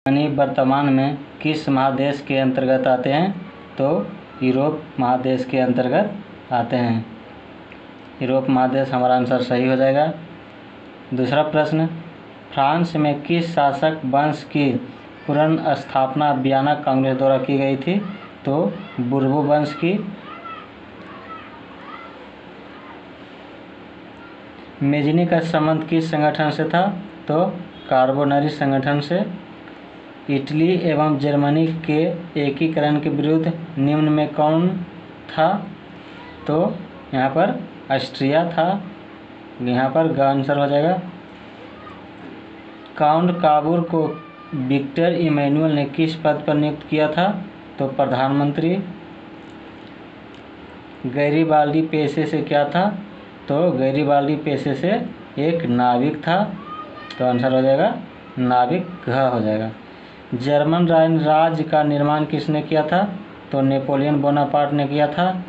Germany वर्तमान में किस महादेश के अंतर्गत आते हैं? तो यूरोप महादेश के अंतर्गत आते हैं। यूरोप महादेश हमारा आंसर सही हो जाएगा। दूसरा प्रश्न, फ्रांस में किस शासक वंश की पुनर्स्थापना वियना कांग्रेस द्वारा की गई थी? तो बुर्बो वंश की। मेजनी का संबंध किस संगठन से था? तो कार्बोनरी संगठन से। इटली एवं जर्मनी के एकीकरण के विरुद्ध निम्न में कौन था? तो यहाँ पर ऑस्ट्रिया था। यहाँ पर ग आंसर हो जाएगा। काउंट काबूर को विक्टर इमैनुअल ने किस पद पर नियुक्त किया था? तो प्रधानमंत्री। गैरीबाल्डी पेशे से क्या था? तो गैरीबाल्डी पेशे से एक नाविक था। तो आंसर हो जाएगा नाविक, घ हो जाएगा। जर्मन राज्य का निर्माण किसने किया था? तो नेपोलियन बोनापार्ट ने किया था।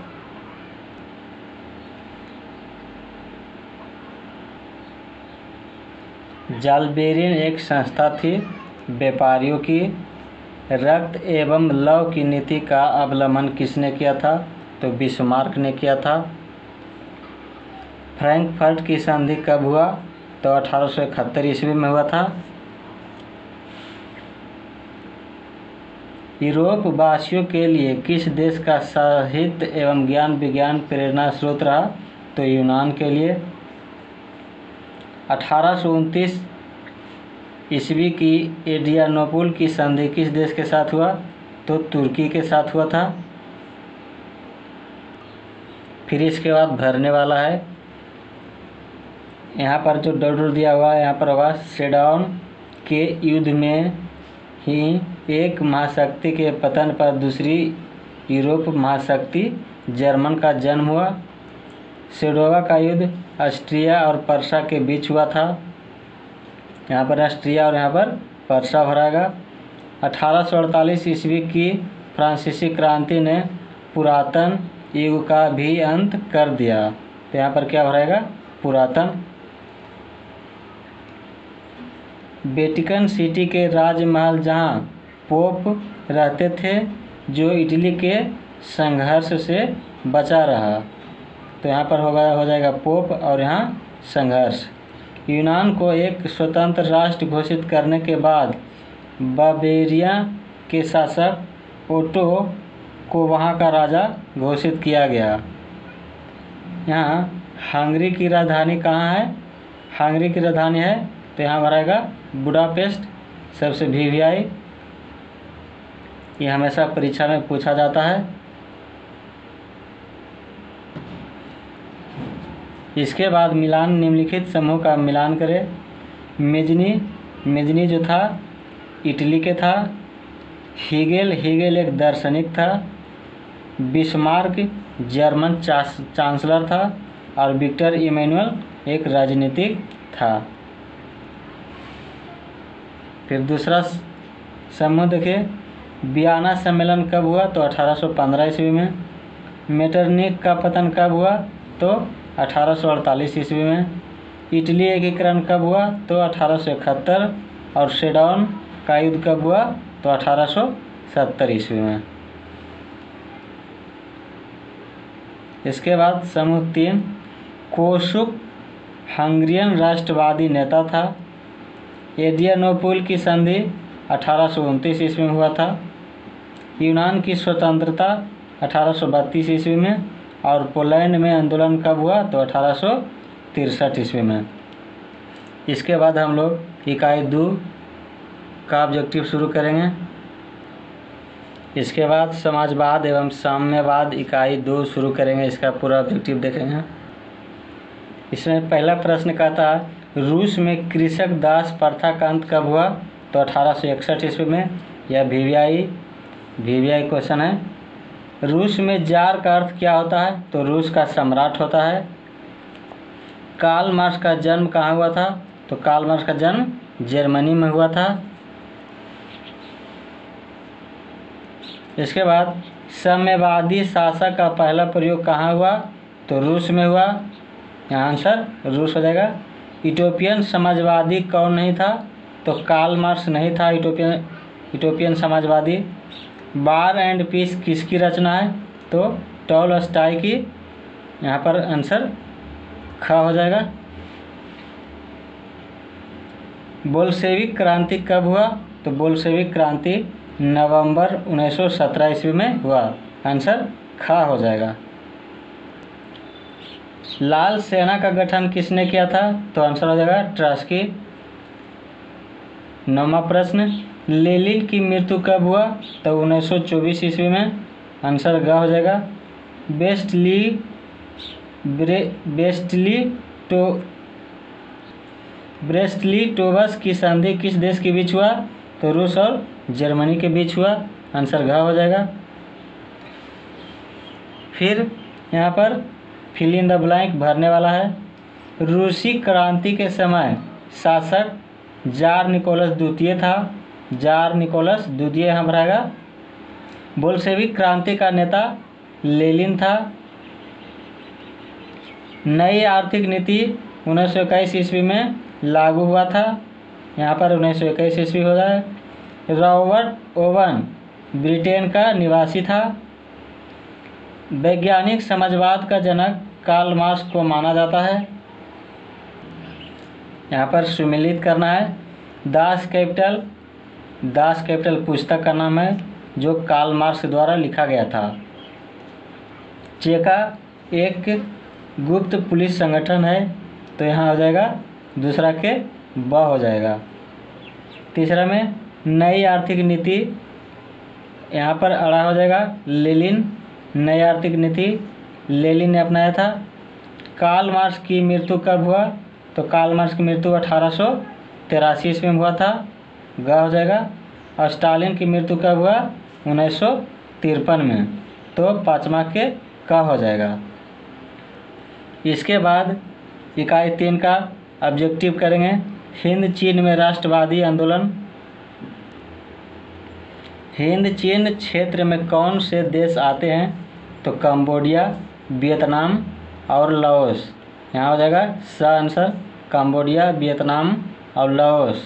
जालबेरियन एक संस्था थी व्यापारियों की। रक्त एवं लव की नीति का अवलंबन किसने किया था? तो बिस्मार्क ने किया था। फ्रैंकफर्ट की संधि कब हुआ? तो 1871 ईस्वी में हुआ था। यूरोप वासियों के लिए किस देश का साहित्य एवं ज्ञान विज्ञान प्रेरणा स्रोत रहा? तो यूनान के लिए। 1829 ईस्वी की एड्रियानोपुल की संधि किस देश के साथ हुआ? तो तुर्की के साथ हुआ था। फिर इसके बाद भरने वाला है। यहाँ पर जो डॉलर दिया हुआ है यहाँ पर होगा सेडाउन के युद्ध में ही एक महाशक्ति के पतन पर दूसरी यूरोप महाशक्ति जर्मन का जन्म हुआ। सेडोवा का युद्ध ऑस्ट्रिया और पर्सा के बीच हुआ था। यहाँ पर ऑस्ट्रिया और यहाँ पर पर्सा भराएगा। 1848 ईस्वी की फ्रांसीसी क्रांति ने पुरातन युग का भी अंत कर दिया। तो यहाँ पर क्या भराएगा? पुरातन। वेटिकन सिटी के राजमहल जहाँ पोप रहते थे जो इटली के संघर्ष से बचा रहा। तो यहाँ पर हो जाएगा पोप और यहाँ संघर्ष। यूनान को एक स्वतंत्र राष्ट्र घोषित करने के बाद बावेरिया के शासक ओटो को वहाँ का राजा घोषित किया गया। यहाँ हंगरी की राजधानी कहाँ है? हंगरी की राजधानी है तो यहाँ भराएगा बुडापेस्ट। सबसे VVI ये हमेशा परीक्षा में पूछा जाता है। इसके बाद मिलान निम्नलिखित समूह का मिलान करें। मेजनी जो था इटली के था। हीगेल एक दार्शनिक था। बिस्मार्क जर्मन चांसलर था और विक्टर इमैनुअल एक राजनीतिक था। फिर दूसरा समूह देखिए, वियना सम्मेलन कब हुआ? तो 1815 ईस्वी में। मेटरनिख का पतन कब हुआ? तो 1848 ईस्वी में। इटली एकीकरण कब हुआ? तो 1871। और सेडाउन का युद्ध कब हुआ? तो 1870 ईस्वी में। इसके बाद समूह 3, कोसुक हंगरियन राष्ट्रवादी नेता था। एड्रियानोपुल की संधि 1829 ईस्वी में हुआ था। यूनान की स्वतंत्रता 1832 ईस्वी में। और पोलैंड में आंदोलन कब हुआ? तो 1863 ईस्वी में। इसके बाद हम लोग इकाई 2 का ऑब्जेक्टिव शुरू करेंगे। इसके बाद समाजवाद एवं साम्यवाद इकाई 2 शुरू करेंगे। इसका पूरा ऑब्जेक्टिव देखेंगे। इसमें पहला प्रश्न कहता है रूस में कृषक दास प्रथा का अंत कब हुआ? तो 1861 ईस्वी में। यह VVI क्वेश्चन है। रूस में जार का अर्थ क्या होता है? तो रूस का सम्राट होता है। कार्ल मार्क्स का जन्म कहाँ हुआ था? तो कार्ल मार्क्स का जन्म जर्मनी में हुआ था। इसके बाद साम्यवादी शासक का पहला प्रयोग कहाँ हुआ? तो रूस में हुआ। यहाँ आंसर रूस हो जाएगा। यूटोपियन समाजवादी कौन नहीं था? तो कार्ल मार्क्स नहीं था यूटोपियन समाजवादी। वार एंड पीस किसकी रचना है? तो टॉलस्टॉय की। यहाँ पर आंसर ख हो जाएगा। बोल्शेविक क्रांति कब हुआ? तो बोल्शेविक क्रांति नवंबर 1917 ईस्वी में हुआ। आंसर ख हो जाएगा। लाल सेना का गठन किसने किया था? तो आंसर हो जाएगा ट्रॉट्स्की। 9वां प्रश्न, लेनिन की मृत्यु कब हुआ? तो 1924 ईस्वी में। आंसर ग हो जाएगा। ब्रेस्टलिटोवस की संधि किस देश के बीच हुआ? तो रूस और जर्मनी के बीच हुआ। आंसर घ हो जाएगा। फिर यहाँ पर फिल इन द ब्लैंक भरने वाला है। रूसी क्रांति के समय शासक जार निकोलस द्वितीय था। जार निकोलस द्वितीय यहाँ भरेगा। बोल्शेविक क्रांति का नेता लेनिन था। नई आर्थिक नीति 1921 ईस्वी में लागू हुआ था। यहाँ पर 1921 ईस्वी हो जाए। रॉबर्ट ओवन ब्रिटेन का निवासी था। वैज्ञानिक समाजवाद का जनक कार्ल मार्क्स को माना जाता है। यहाँ पर सुमेलित करना है। दास कैपिटल पुस्तक का नाम है जो कार्ल मार्क्स द्वारा लिखा गया था। चेका एक गुप्त पुलिस संगठन है, तो यहाँ हो जाएगा दूसरा के ब हो जाएगा। तीसरा में नई आर्थिक नीति, यहाँ पर अड़ा हो जाएगा लेनिन। नई आर्थिक नीति लेनिन ने अपनाया था। कार्ल मार्क्स की मृत्यु कब हुआ? तो कार्ल मार्क्स की मृत्यु 1883 ईस्वी में हुआ था। ग हो जाएगा। और स्टालिन की मृत्यु कब हुआ? 1953 में, तो 5वां के क हो जाएगा। इसके बाद इकाई 3 का ऑब्जेक्टिव करेंगे। हिंद चीन में राष्ट्रवादी आंदोलन। हिंद चीन क्षेत्र में कौन से देश आते हैं? तो कंबोडिया, वियतनाम और लाओस। यहाँ हो जाएगा स आंसर। कंबोडिया, वियतनाम और लाओस।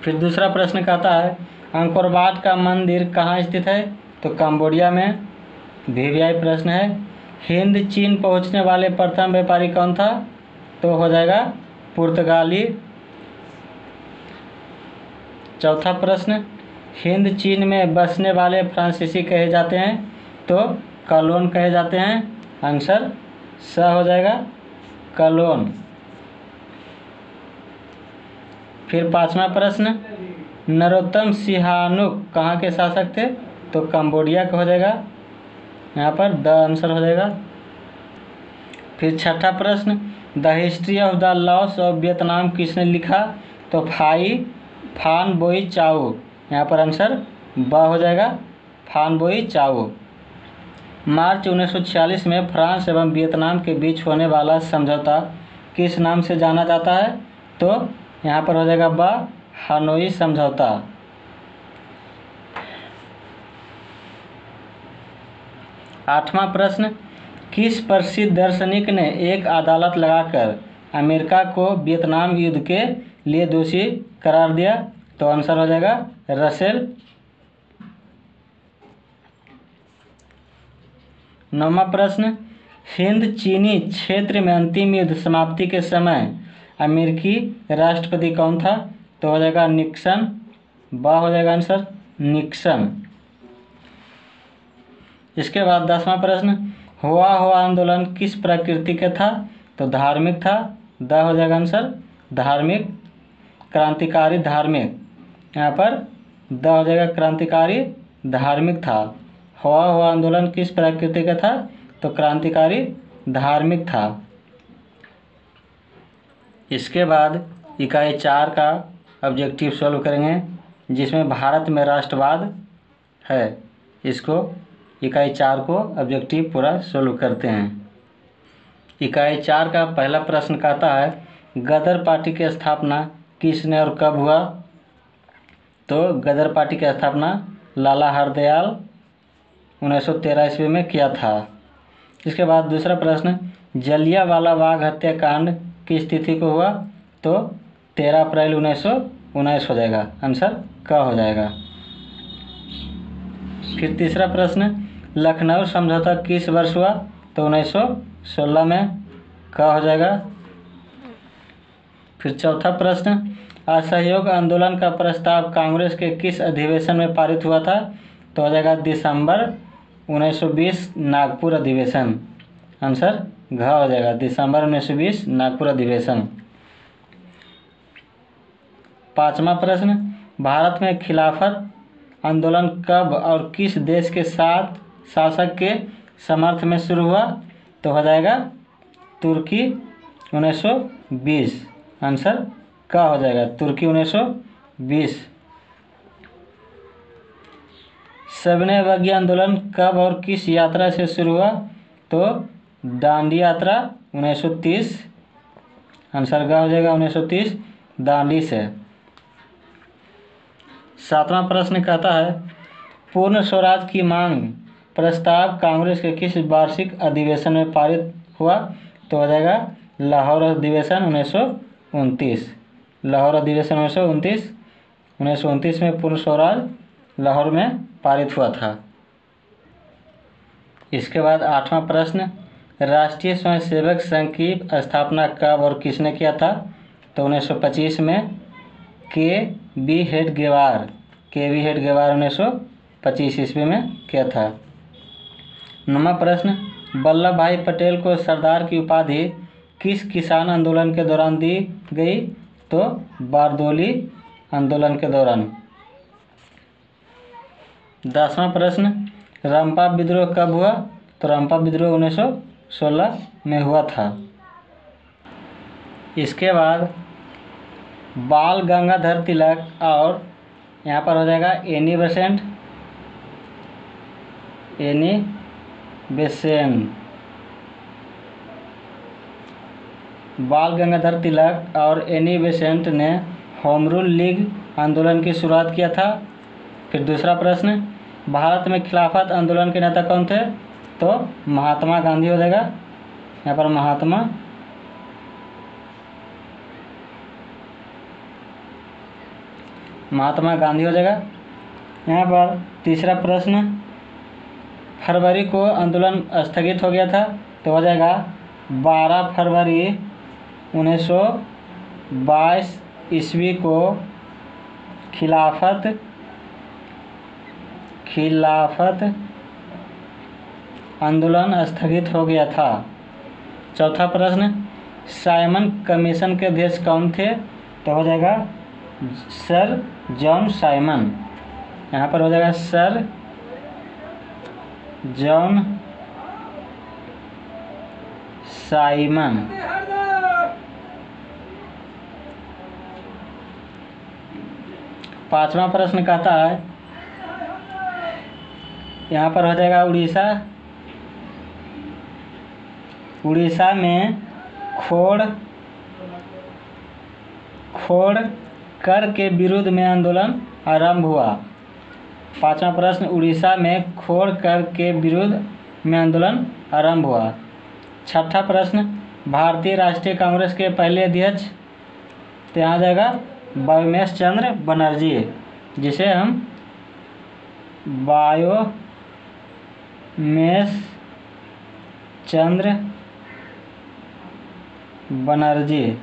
फिर दूसरा प्रश्न कहता है अंकोर वाट का मंदिर कहाँ स्थित है? तो कंबोडिया में। वीवीआई प्रश्न है। हिंद चीन पहुँचने वाले प्रथम व्यापारी कौन था? तो हो जाएगा पुर्तगाली। चौथा प्रश्न, हिंद चीन में बसने वाले फ्रांसीसी कहे जाते हैं? तो कलोन कहे जाते हैं। आंसर स हो जाएगा, कलोन। फिर 5वां प्रश्न, नरोत्तम सिहानुक कहाँ के शासक थे? तो कंबोडिया का हो जाएगा। यहाँ पर द आंसर हो जाएगा। फिर 6ठा प्रश्न, the history of the loss of Vietnam किसने लिखा? तो फान बोई चाओ। यहाँ पर आंसर ब हो जाएगा, फान बोई चाओ। मार्च 1946 में फ्रांस एवं वियतनाम के बीच होने वाला समझौता किस नाम से जाना जाता है? तो यहाँ पर हो जाएगा ब, हनोई समझौता। 8वां प्रश्न, किस प्रसिद्ध दार्शनिक ने एक अदालत लगाकर अमेरिका को वियतनाम युद्ध के लिए दोषी करार दिया? तो आंसर हो जाएगा रसेल। 9वां प्रश्न, हिंद चीनी क्षेत्र में अंतिम युद्ध समाप्ति के समय अमेरिकी राष्ट्रपति कौन था? तो हो जाएगा निक्सन। ब हो जाएगा आंसर, निक्सन। इसके बाद 10वां प्रश्न, हुआ आंदोलन किस प्रकृति का था? तो धार्मिक था। द हो जाएगा आंसर, धार्मिक, क्रांतिकारी धार्मिक। यहाँ पर द हो जाएगा, क्रांतिकारी धार्मिक था। हुआ आंदोलन किस प्रकृति का था? तो क्रांतिकारी धार्मिक था। इसके बाद इकाई 4 का ऑब्जेक्टिव सॉल्व करेंगे जिसमें भारत में राष्ट्रवाद है। इसको इकाई 4 को ऑब्जेक्टिव पूरा सॉल्व करते हैं। इकाई 4 का पहला प्रश्न कहता है गदर पार्टी की स्थापना किसने और कब हुआ? तो गदर पार्टी की स्थापना लाला हरदयाल 1913 ईस्वी में किया था। इसके बाद दूसरा प्रश्न, जलियांवाला बाग हत्याकांड किस तिथि को हुआ? तो 13 अप्रैल 19 हो जाएगा, आंसर क हो जाएगा। फिर तीसरा प्रश्न, लखनऊ समझौता किस वर्ष हुआ? तो 1916 में, क हो जाएगा। फिर चौथा प्रश्न, असहयोग आंदोलन का प्रस्ताव कांग्रेस के किस अधिवेशन में पारित हुआ था? तो हो जाएगा दिसंबर 1920 नागपुर अधिवेशन, आंसर घ हो जाएगा, दिसंबर 1920 नागपुर अधिवेशन। पांचवा प्रश्न, भारत में खिलाफत आंदोलन कब और किस देश के साथ शासक के समर्थ में शुरू हुआ? तो हो जाएगा तुर्की 1920, आंसर क हो जाएगा, तुर्की 1920। सविनय अवज्ञा आंदोलन कब और किस यात्रा से शुरू हुआ? तो दांडी यात्रा 1930, आंसर ग हो जाएगा, 1930 दांडी से। सातवां प्रश्न कहता है, पूर्ण स्वराज की मांग प्रस्ताव कांग्रेस के किस वार्षिक अधिवेशन में पारित हुआ? तो हो जाएगा लाहौर अधिवेशन 1929, लाहौर अधिवेशन 1929 में पूर्ण स्वराज लाहौर में पारित हुआ था। इसके बाद आठवां प्रश्न, राष्ट्रीय स्वयंसेवक संघ की स्थापना कब और किसने किया था? तो 1925 में के.वी. हेडगेवार 1925 ईस्वी में किया था। नौवां प्रश्न, वल्लभ भाई पटेल को सरदार की उपाधि किस किसान आंदोलन के दौरान दी गई? तो बारदोली आंदोलन के दौरान। 10वां प्रश्न, रंपा विद्रोह कब हुआ? तो रंपा विद्रोह 1916 में हुआ था। इसके बाद बाल गंगाधर तिलक और यहाँ पर हो जाएगा एनी बेसेंट। बाल गंगाधर तिलक और एनी बेसेंट ने होम रूल लीग आंदोलन की शुरुआत किया था। फिर दूसरा प्रश्न, भारत में खिलाफत आंदोलन के नेता कौन थे? तो महात्मा गांधी हो जाएगा, यहाँ पर महात्मा गांधी हो जाएगा। यहाँ पर तीसरा प्रश्न, फरवरी को आंदोलन स्थगित हो गया था, तो हो जाएगा 12 फरवरी 1922 ईस्वी को खिलाफत आंदोलन स्थगित हो गया था। चौथा प्रश्न, साइमन कमीशन के अध्यक्ष कौन थे? तो हो जाएगा सर जॉन साइमन, यहाँ पर हो जाएगा सर जॉन साइमन। पांचवा प्रश्न कहता है, यहाँ पर हो जाएगा उड़ीसा में खोड़ कर के विरुद्ध में आंदोलन आरंभ हुआ। पांचवा प्रश्न, उड़ीसा में खोड़ कर के विरुद्ध में आंदोलन आरंभ हुआ। छठा प्रश्न, भारतीय राष्ट्रीय कांग्रेस के पहले अध्यक्ष? तो यहाँ जाएगा बायोमेश चंद्र बनर्जी, जिसे हम बायोमेश चंद्र बनर्जी